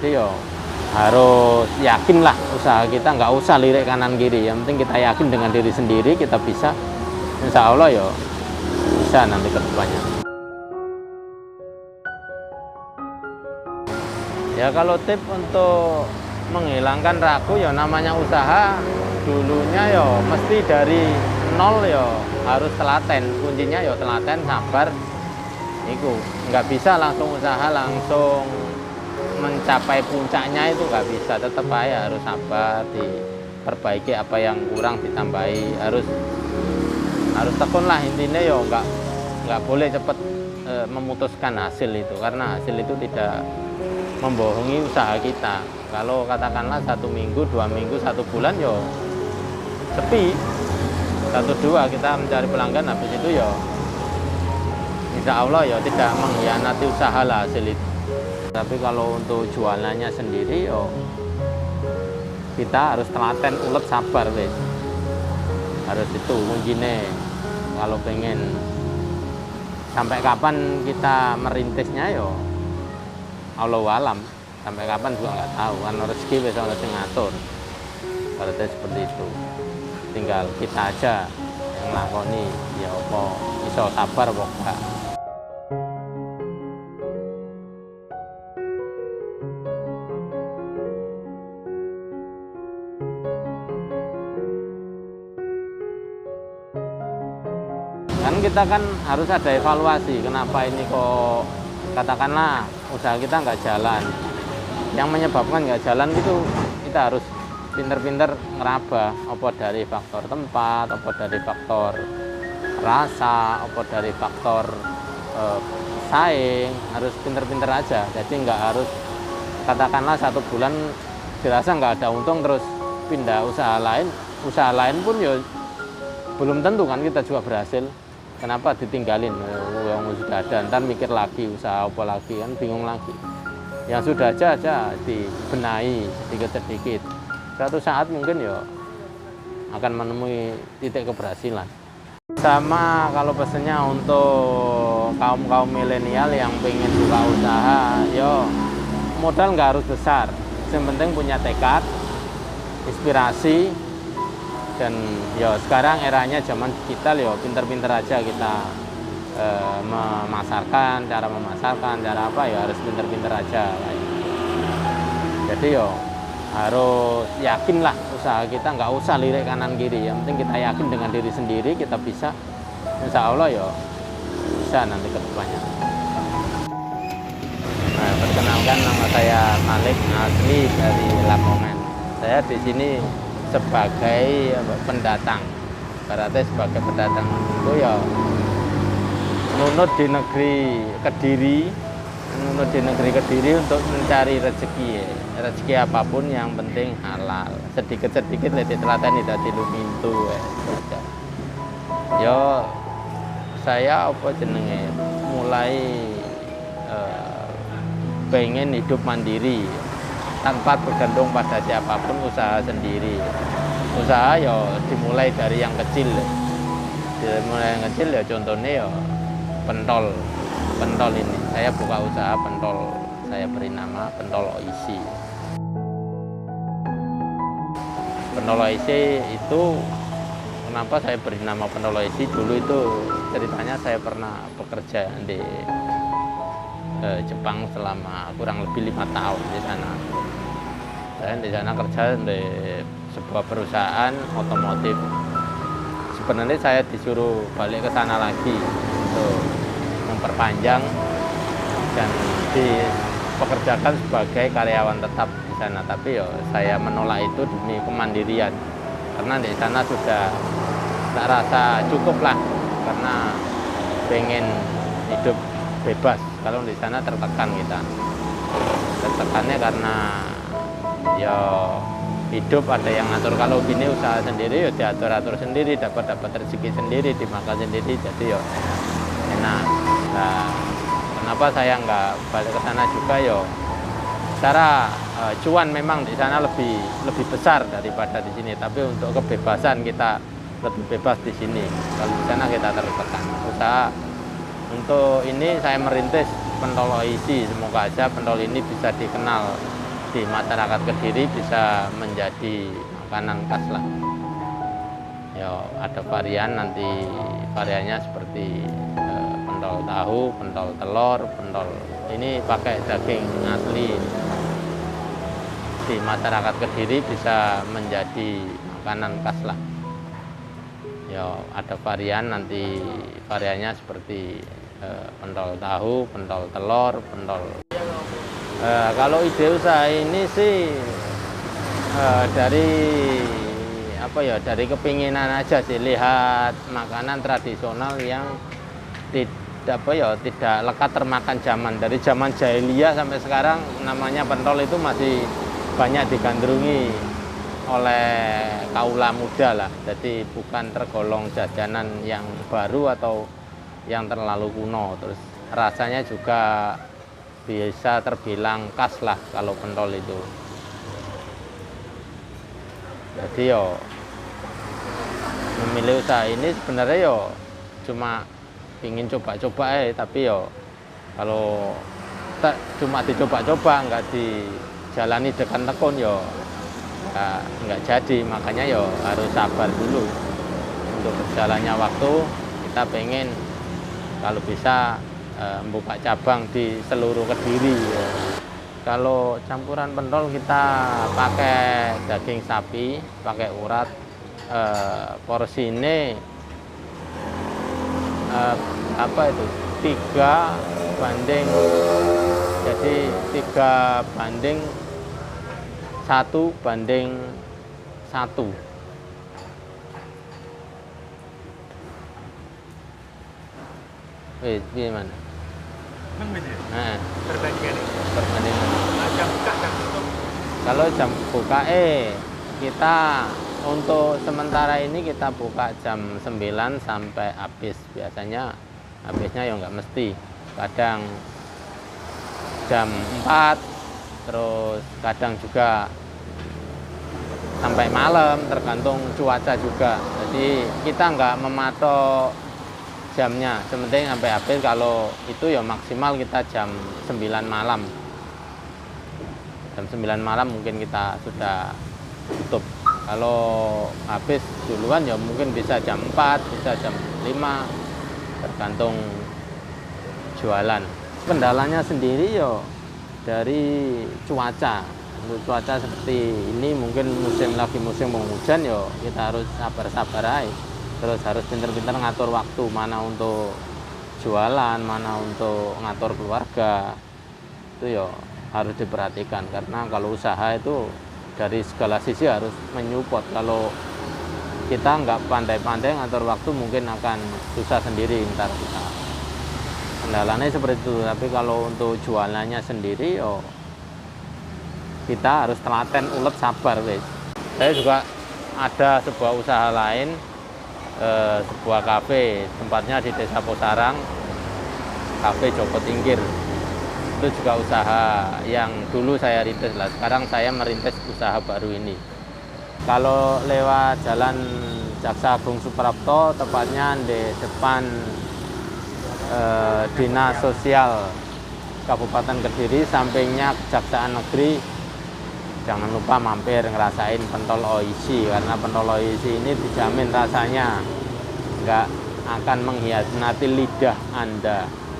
Jadi yo harus yakin lah usaha kita, nggak usah lirik kanan kiri. Yang penting kita yakin dengan diri sendiri, kita bisa, insya Allah yo bisa nanti ke depannya. Ya kalau tip untuk menghilangkan ragu ya namanya usaha, dulunya ya mesti dari nol ya harus telaten. Kuncinya ya telaten, sabar. Itu nggak bisa langsung usaha langsung mencapai puncaknya, itu nggak bisa. Tetap aja harus sabar, diperbaiki apa yang kurang ditambahi, harus tekun lah intinya ya, nggak boleh cepat memutuskan hasil itu, karena hasil itu tidak membohongi usaha kita. Kalau katakanlah 1 minggu, 2 minggu, 1 bulan yo sepi, 1-2 kita mencari pelanggan, habis itu yo insya Allah ya tidak mengkhianati usaha lah hasil itu. Tapi kalau untuk jualannya sendiri yo kita harus telaten, ulet, sabar wes. Harus itu kuncinya. Kalau pengen sampai kapan kita merintisnya yo Allah alam, sampai kapan juga nggak tahu, kan rezeki wis ana sing ngatur. Berarti seperti itu. Tinggal kita aja yang nglakoni ya apa iso sabar apa enggak. Kan kita kan harus ada evaluasi, kenapa ini kok katakanlah usaha kita nggak jalan. Yang menyebabkan nggak jalan itu kita harus pinter-pinter ngeraba, apa dari faktor tempat, apa dari faktor rasa, apa dari faktor saing. Harus pinter-pinter aja, jadi nggak harus katakanlah 1 bulan dirasa nggak ada untung terus pindah usaha lain pun ya belum tentu kan kita juga berhasil. Kenapa ditinggalin yang sudah ada, ntar mikir lagi usaha apa lagi, kan bingung lagi. Yang sudah aja dibenahi sedikit-sedikit, suatu saat mungkin ya akan menemui titik keberhasilan. Sama kalau pesennya untuk kaum milenial yang pengen buka usaha, yo modal nggak harus besar, yang penting punya tekad, inspirasi. Dan ya sekarang eranya zaman digital, ya pinter-pinter aja kita memasarkan, cara apa ya harus pinter-pinter aja. Jadi ya harus yakin lah usaha kita, nggak usah lirik kanan kiri. Yang penting kita yakin dengan diri sendiri, kita bisa, insya Allah ya bisa nanti ke depannya. Nah, perkenalkan, nama saya Malik, asli dari Lamongan. Saya di sini sebagai pendatang, berarti sebagai pendatang itu ya nunut di negeri Kediri untuk mencari rezeki apapun yang penting halal, sedikit-sedikit lebih telaten tidak dilumintu ya. Saya apa jenenge mulai pengen hidup mandiri tanpa bergantung pada siapapun, usaha sendiri. Usaha ya dimulai dari yang kecil. Dimulai yang kecil ya contohnya ya pentol ini. Saya buka usaha pentol, saya beri nama Pentol Oishi. Pentol Oishi itu kenapa saya beri nama Pentol Oishi? Dulu itu ceritanya saya pernah bekerja di Jepang selama kurang lebih 5 tahun di sana. Saya di sana kerja di sebuah perusahaan otomotif. Sebenarnya saya disuruh balik ke sana lagi untuk memperpanjang dan dipekerjakan sebagai karyawan tetap di sana. Tapi ya saya menolak itu demi kemandirian, karena di sana sudah tak rasa cukup lah, karena pengen hidup bebas. Kalau di sana tertekan kita, tertekannya karena ya hidup ada yang ngatur. Kalau gini usaha sendiri ya diatur-atur sendiri, dapat rezeki sendiri, dimakan sendiri, jadi ya enak. Nah, kenapa saya nggak balik ke sana juga ya? Secara cuan memang di sana lebih besar daripada di sini, tapi untuk kebebasan kita lebih bebas di sini. Kalau di sana kita tertekan. Usaha untuk ini saya merintis Pentol Oishi. Semoga aja pentol ini bisa dikenal di masyarakat Kediri bisa menjadi makanan khas lah. Ya ada varian, nanti variannya seperti pentol tahu, pentol telur, pentol ini pakai daging asli. Di masyarakat Kediri bisa menjadi makanan khas lah. Ya ada varian, nanti variannya seperti pentol tahu, pentol telur, pentol. Kalau ide usaha ini sih dari apa ya, dari kepinginan aja sih, lihat makanan tradisional yang tidak lekat termakan zaman. Dari zaman jahiliyah sampai sekarang namanya pentol itu masih banyak digandrungi oleh kaula muda lah. Jadi bukan tergolong jajanan yang baru atau yang terlalu kuno. Terus rasanya juga bisa terbilang khas lah kalau pentol itu. Jadi yo memilih usaha ini sebenarnya yo cuma ingin coba-coba tapi yo kalau cuma dicoba-coba nggak dijalani dengan tekun yo nggak jadi. Makanya yo harus sabar dulu. Untuk berjalannya waktu kita pengen kalau bisa membuka cabang di seluruh Kediri ya. Kalau campuran pentol kita pakai daging sapi, pakai urat, porsi ini apa itu 3 banding, jadi 3:1 banding 1. Gimana? Nah, perbandingan. Jam buka dan tutup. Kalau jam buka kita untuk sementara ini kita buka jam 9 sampai habis. Biasanya habisnya ya nggak mesti. Kadang jam 4, terus kadang juga sampai malam, tergantung cuaca juga. Jadi kita nggak mematok jamnya, sementing sampai habis. Kalau itu ya maksimal kita jam 9 malam. Jam 9 malam mungkin kita sudah tutup. Kalau habis duluan ya mungkin bisa jam 4, bisa jam 5, tergantung jualan. Kendalanya sendiri ya dari cuaca. Untuk cuaca seperti ini mungkin lagi musim penghujan ya kita harus sabar-sabar aja. Terus harus pintar-pintar ngatur waktu, mana untuk jualan, mana untuk ngatur keluarga. Itu ya harus diperhatikan, karena kalau usaha itu dari segala sisi harus menyupport. Kalau kita nggak pandai-pandai ngatur waktu mungkin akan susah sendiri ntar kita. Kendalanya seperti itu. Tapi kalau untuk jualannya sendiri yo kita harus telaten, ulet, sabar wes. Saya juga ada sebuah usaha lain, sebuah kafe, tempatnya di Desa Posarang, Kafe Joko Tingkir. Itu juga usaha yang dulu saya rintis lah. Sekarang saya merintis usaha baru ini. Kalau lewat Jalan Jaksa Agung Suprapto, tepatnya di depan Dinas Sosial Kabupaten Kediri, sampingnya Kejaksaan Negeri, jangan lupa mampir ngerasain pentol Oishi, karena pentol Oishi ini dijamin rasanya nggak akan mengkhianati lidah Anda.